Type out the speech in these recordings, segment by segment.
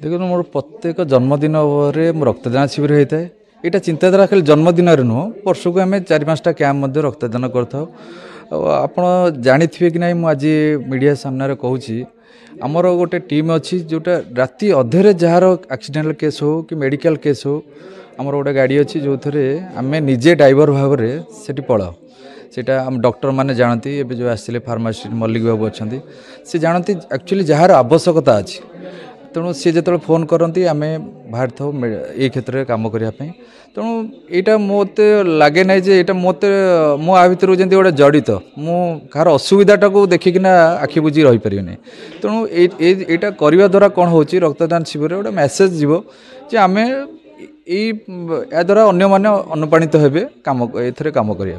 देखो मोर प्रत्येक जन्मदिन रक्तदान शिविर होता है। यहाँ चिंताधारा खाली जन्मदिन नुह वर्ष को आम 4-5टा कैंप रक्तदान कर जानी थे कि ना मुझे मीडिया सामने कहूँ आमर गोटे टीम अच्छी जोटा राति अधे जार एक्सीडेंटल केस हो कि मेडिकल केस हो आमर गोटे गाड़ी अच्छी जो थे आम निजे ड्राइवर भाव में से पलाओ सेटा आम डॉक्टर मैंने जानती ए जो आसते फार्मासी मल्लिक बाबू अच्छा सी जानती एक्चुअली जार आवश्यकता अच्छी तेणु सी जो फोन करती आम बाहर था ये क्षेत्र में कम करने तेणु यहाँ मत लगे ना जे ये मत मो आ भर जमी गोटे जड़ित मु कार असुविधाटा को देखिकिना आखि बुझी रही पारि ना तेणु यहाँ करने द्वारा कौन हो रक्तदान शिविर गोटे मेसेज जीव जे आम या द्वारा अन्य मैंने अनुप्राणित हेबे काम ए कम करने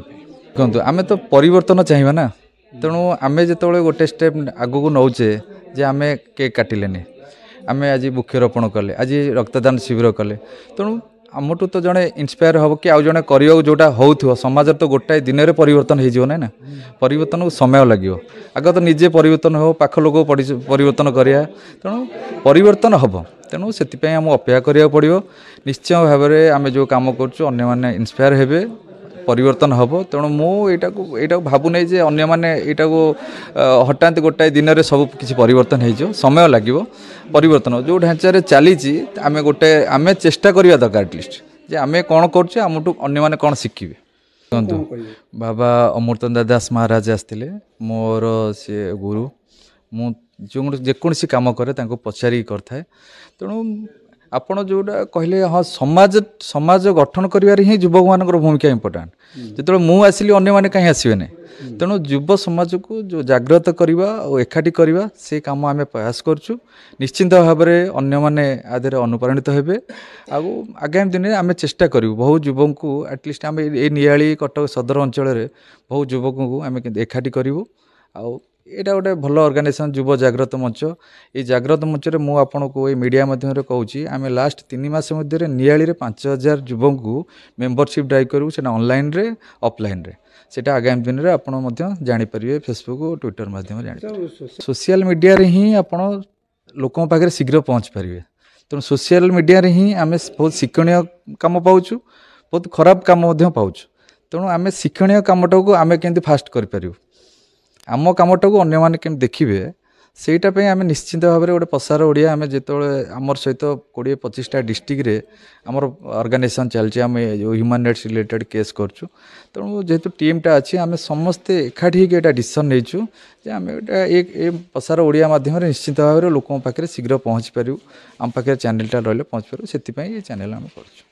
देखो आम तो परिवर्तन चाहिए ना तेणु आम जो गोटे स्टेप आगू नौचे जे आम केक काटिले आम आज वृक्षरोपण कले आज रक्तदान शिविर कले तेणु आमठू तो जड़े इन्स्पायर हम कि आउ जड़े कर जोटा हो समाज तो गोटाए दिन में परिवर्तन हो ना परिवर्तन को समय लगे आग तो निजे परिवर्तन हो पाख लोक परिवर्तन करा तेणु परिवर्तन हम तेणु से आम अपेक्षा करा पड़ो निश्चय भाव में आम जो कम कर इन्स्पायर हे परिवर्तन हम तेणु मुझे भावुना जे अन्य मैंने यहाँ हठात गोटाए दिन में सब किसी परिवर्तन हो समय लगे परिवर्तन जो ढांचारे चली आम गोटे आम चेष्टा करवा दरकार एटलिस्ट जे आम कौन कर अन्य मैंने कौन शिखिबे कहतु बाबा अमृतंदा दास महाराज आसते मोर सी गुरु मु जेकोसी कम करे पचारि करए तेणु आपण जोटा कहले हाँ समाज समाज गठन करिवार ही युवक मान भूमिका इम्पोर्टाट जो मुझे आसिली अन्य मैंने कहीं आसबे ना तेणु युव समाज को जो जागृत करवा और एकाठी करवा से काम आम प्रयास करूँ निश्चिंत भाव में अन्य मैंने आदि अनुप्राणित हेबे आगामी दिन में आम चेष्टा करूँ बहुत युवक को एटलिस्ट आम ये नियाली कटक सदर अंचल बहुत युवक को आम एकाठी करूँ यहाँ गोटे भल ऑर्गेनाइजेशन युव जागृत मंच ये जागृत मंच में मुझे आपन को ये मीडिया माध्यम कहूँ आम लास्ट 3 मास मध्य नियाली 5000 युवक को मेंबरशिप ड्राइव करूँ से ऑनलाइन रे ऑफलाइन रे सेटा आगामी दिन में आपड़ जानीपर फेसबुक और ट्विटर माध्यम जान सोशल मीडिया रे ही आपड़ लोक पाखे शीघ्र पहुँच पारे तेणु सोशल मीडिया रे ही आम बहुत शिक्षणीय कम पाऊँ बहुत खराब कम पाऊँ तेणु आम शिक्षणीय कमटा को आम केमती फास्ट करूँ आम कमटा को अन्य मैंने केम देखिए सेटापी आम निश्चिंत भाव में गोटे प्रसार ओडिया आम जो आमर सहित 20-25टा डिस्ट्रिक्ट आमर ऑर्गेनाइजेशन चलती आम ह्यूमन राइट्स रिलेटेड केस करूँ तेणु जेहेतु टीमटा अच्छी आम समस्ते एकाठी होकर डिसीजन नहीं आम ये प्रसार ओडिया माध्यम निश्चिंत भाव में लोक पाखे शीघ्र पहुँची पारूँ आम पाखे चैनलटा रही पहुँच पारूँ से चैनल आम कर